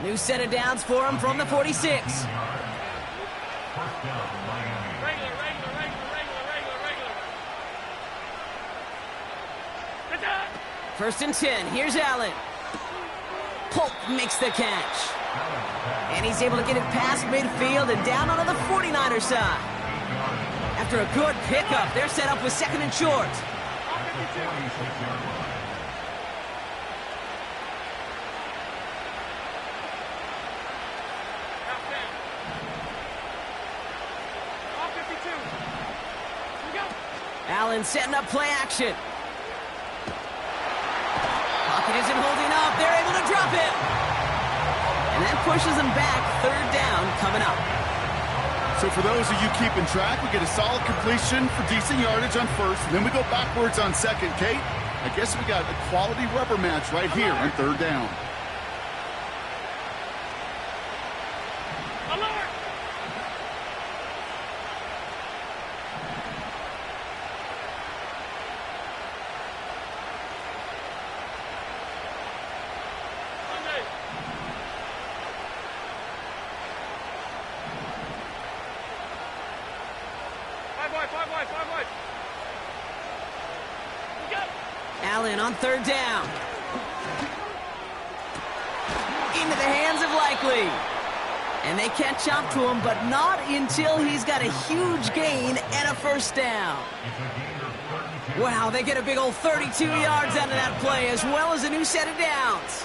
New set of downs for him from the 46. First and 10, here's Allen. Polk makes the catch. And he's able to get it past midfield and down onto the 49er side. After a good pickup, they're set up with 2nd and short. Allen setting up play action. Pocket isn't holding up. They're able to drop it. And that pushes them back. 3rd down coming up. So for those of you keeping track, we get a solid completion for decent yardage on first, and then we go backwards on second. Kate, I guess we got a quality rubber match right here on 3rd down. Alert! Five wide. Allen on 3rd down. Into the hands of Likely. And they catch up to him, but not until he's got a huge gain and a first down. Wow, they get a big old 32 yards out of that play, as well as a new set of downs.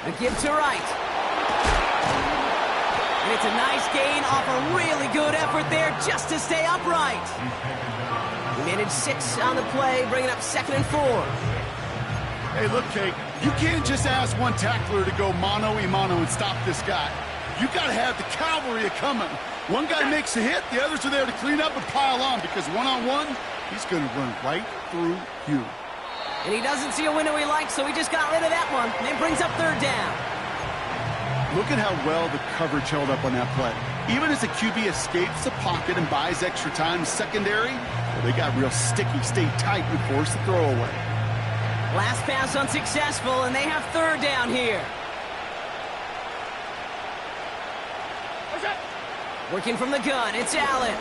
The give to right. And it's a nice gain off a really good effort there just to stay upright. He managed 6 on the play, bringing up 2nd and 4. Hey, look, Kate, you can't just ask one tackler to go mano-a-mano and stop this guy. You got to have the cavalry coming. One guy makes a hit, the others are there to clean up and pile on, because one-on-one, he's going to run right through you. And he doesn't see a window he likes, so he just got rid of that one. And it brings up 3rd down. Look at how well the coverage held up on that play. Even as the QB escapes the pocket and buys extra time secondary, well, they got real sticky, stayed tight, and forced the throwaway. Last pass unsuccessful, and they have 3rd down here. Working from the gun, it's Allen.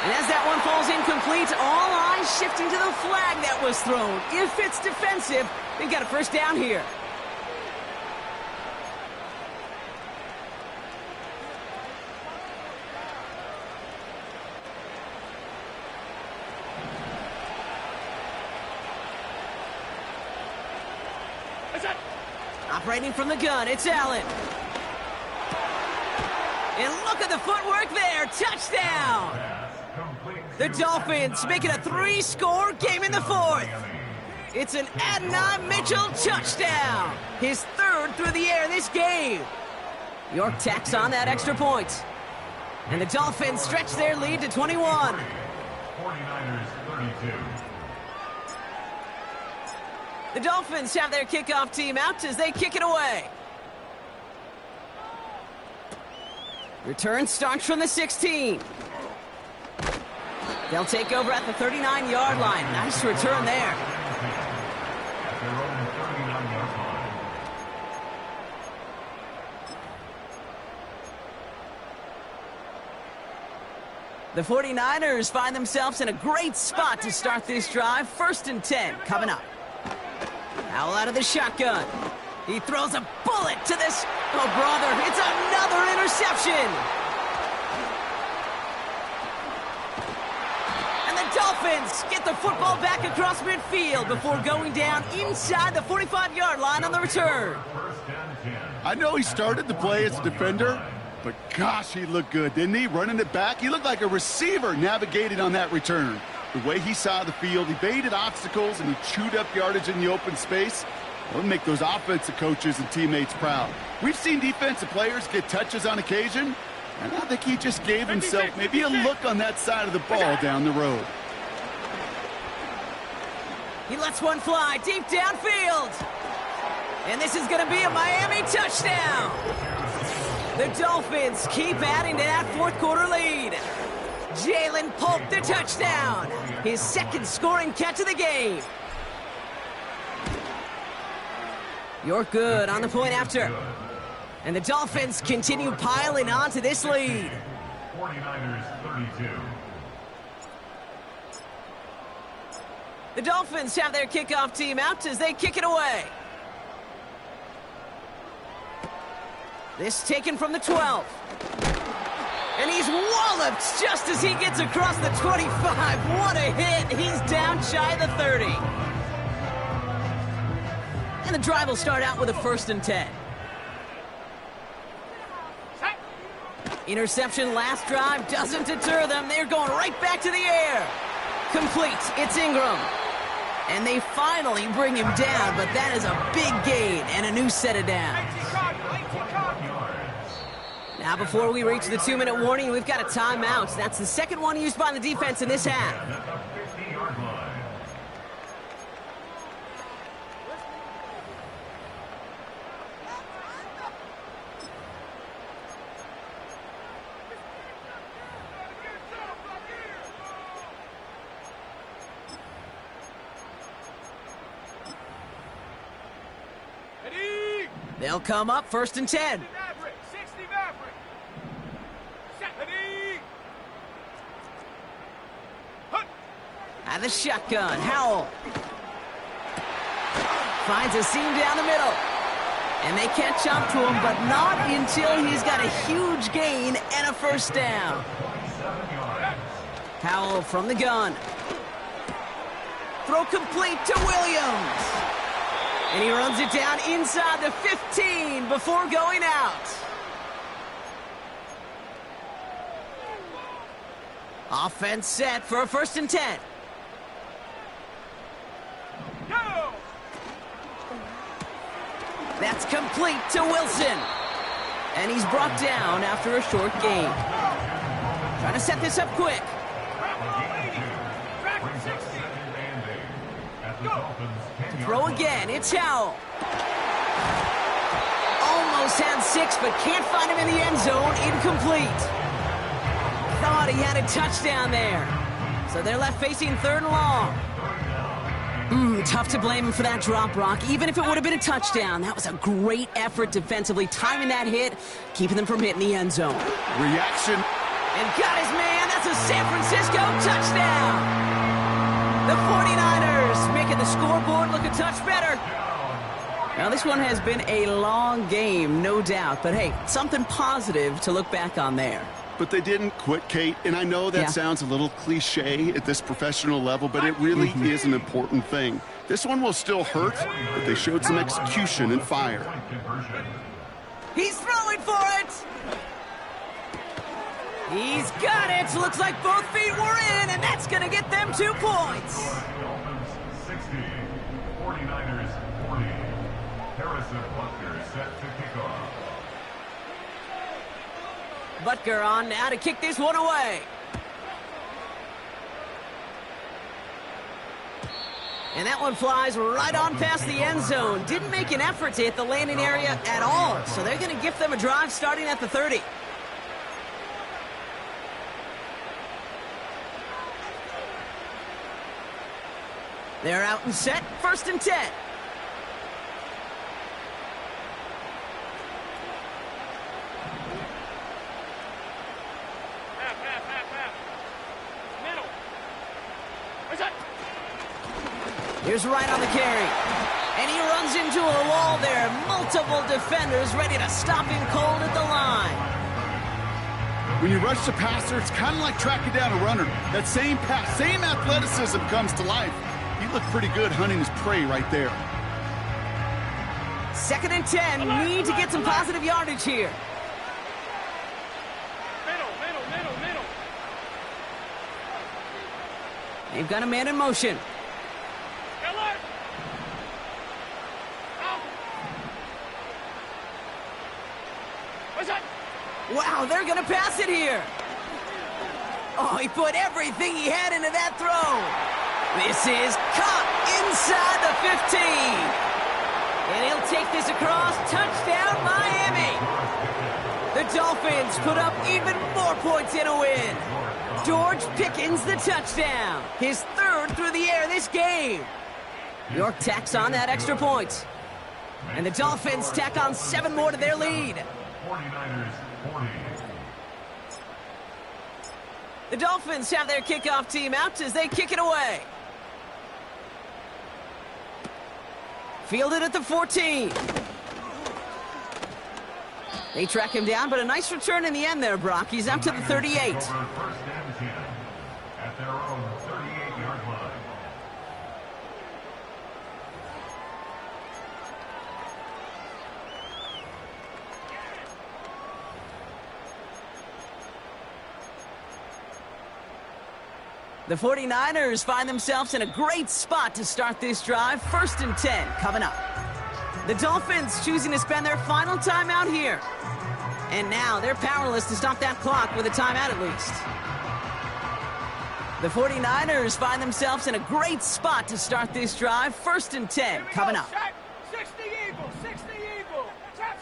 And as that one falls incomplete, all eyes shifting to the flag that was thrown. If it's defensive, they've got a first down here. Operating from the gun, it's Allen. And look at the footwork there. Touchdown. The Dolphins make it a 3-score game in the fourth. It's an Adonai Mitchell touchdown. His third through the air this game. York tacks on that extra point. And the Dolphins stretch their lead to 21. 49ers 32. The Dolphins have their kickoff team out as they kick it away. Return starts from the 16. They'll take over at the 39-yard line. Nice return there. At their own 39-yard line. The 49ers find themselves in a great spot to start this drive. 1st and 10 coming up. Howell out of the shotgun. He throws a bullet to this. Oh, brother, it's another interception. And the Dolphins get the football back across midfield before going down inside the 45-yard line on the return. I know he started the play as a defender, but gosh, he looked good, didn't he? Running it back, he looked like a receiver navigating on that return. The way he saw the field, he baited obstacles, and he chewed up yardage in the open space. It'll make those offensive coaches and teammates proud. We've seen defensive players get touches on occasion, and I think he just gave himself maybe a look on that side of the ball down the road. He lets one fly deep downfield. And this is going to be a Miami touchdown. The Dolphins keep adding to that fourth quarter lead. Jalen Polk the touchdown. His second scoring catch of the game. You're good on the point after. And the Dolphins continue piling on to this lead. 49ers 32. The Dolphins have their kickoff team out as they kick it away. This taken from the 12. And he's walloped just as he gets across the 25. What a hit. He's down shy of the 30. And the drive will start out with a 1st and 10. Interception last drive doesn't deter them. They're going right back to the air. Complete. It's Ingram. And they finally bring him down, but that is a big gain and a new set of downs. Now, before we reach the 2-minute warning, we've got a timeout. That's the second one used by the defense in this half. At the 50-yard line. They'll come up 1st and 10. Out of the shotgun, Howell. Finds a seam down the middle. And they catch up to him, but not until he's got a huge gain and a 1st down. Howell from the gun. Throw complete to Williams. And he runs it down inside the 15 before going out. Offense set for a 1st and 10. That's complete to Wilson. And he's brought down after a short gain. Trying to set this up quick. Throw again. It's Howell. Almost had 6, but can't find him in the end zone. Incomplete. Thought he had a touchdown there. So they're left facing 3rd and long. Tough to blame him for that drop, Brock. Even if it would have been a touchdown, that was a great effort defensively, timing that hit, keeping them from hitting the end zone. Reaction. And got his man. That's a San Francisco touchdown. The 49ers making the scoreboard look a touch better. Now, this one has been a long game, no doubt. But, hey, something positive to look back on there. but they didn't quit, Kate. And I know that sounds a little cliche at this professional level, but it really is an important thing. This one will still hurt, but they showed some execution and fire. He's throwing for it. He's got it. Looks like both feet were in, and that's going to get them 2 points. Dolphins 60, 49ers 40. Harrison Butker set to kick off. Butker on now to kick this one away. And that one flies right on past the end zone. Didn't make an effort to hit the landing area at all. So they're going to gift them a drive starting at the 30. They're out and set. 1st and 10. Here's Wright on the carry. And he runs into a wall there. Multiple defenders ready to stop him cold at the line. When you rush the passer, it's kind of like tracking down a runner. That same pass, same athleticism comes to life. He looked pretty good hunting his prey right there. 2nd and 10. Need to get some positive yardage here. Middle. They've got a man in motion. Wow, they're going to pass it here. Oh, he put everything he had into that throw. This is caught inside the 15. And he'll take this across. Touchdown, Miami. The Dolphins put up even more points in a win. George Pickens the touchdown. His 3rd through the air this game. York tacks on that extra point. And the Dolphins tack on 7 more to their lead. 49ers 40. The Dolphins have their kickoff team out as they kick it away. Fielded at the 14. They track him down, but a nice return in the end there, Brock. He's up to the 38. 1st and 10 at their own 38-yard line. The 49ers find themselves in a great spot to start this drive. 1st and 10 coming up. The Dolphins choosing to spend their final timeout here. And now they're powerless to stop that clock with a timeout at least. The 49ers find themselves in a great spot to start this drive. 1st and 10 coming up. 60 Eagle, 60 Eagle. Trap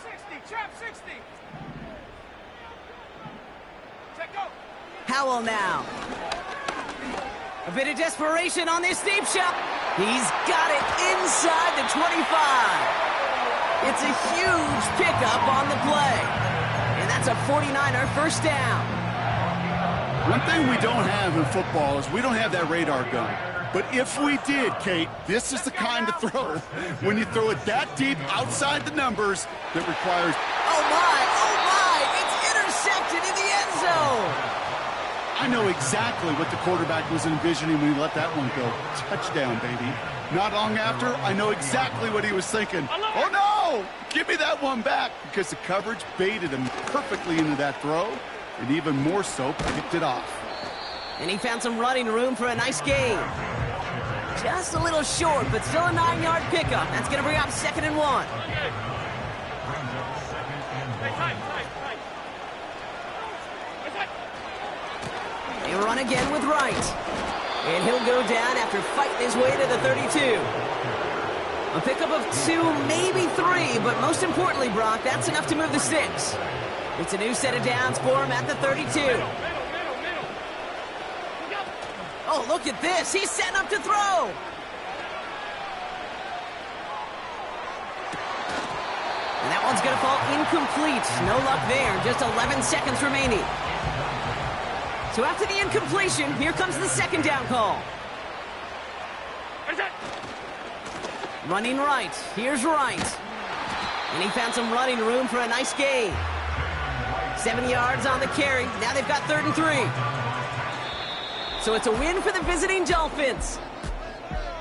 60. Check go. Howell now. A bit of desperation on this deep shot. He's got it inside the 25. It's a huge pickup on the play. And that's a 49er 1st down. One thing we don't have in football is we don't have that radar gun. But if we did, Kate, this is the kind of throw. When you throw it that deep outside the numbers, that requires... Oh my, it's intercepted in the end zone. I know exactly what the quarterback was envisioning when he let that one go. Touchdown, baby. Not long after, I know exactly what he was thinking. Oh, no! Give me that one back, because the coverage baited him perfectly into that throw, and even more so, picked it off. And he found some running room for a nice gain. Just a little short, but still a 9-yard pickup. That's going to bring up 2nd and 1. They run again with Wright. And he'll go down after fighting his way to the 32. A pickup of 2, maybe 3, but most importantly, Brock, that's enough to move the sticks. It's a new set of downs for him at the 32. Oh, look at this. He's setting up to throw. And that one's going to fall incomplete. No luck there. Just 11 seconds remaining. So after the incompletion, here comes the 2nd down call. Running right. Here's Wright. And he found some running room for a nice gain. 7 yards on the carry. Now they've got 3rd and 3. So it's a win for the visiting Dolphins.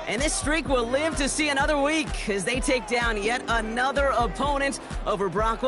And this streak will live to see another week as they take down yet another opponent over Brock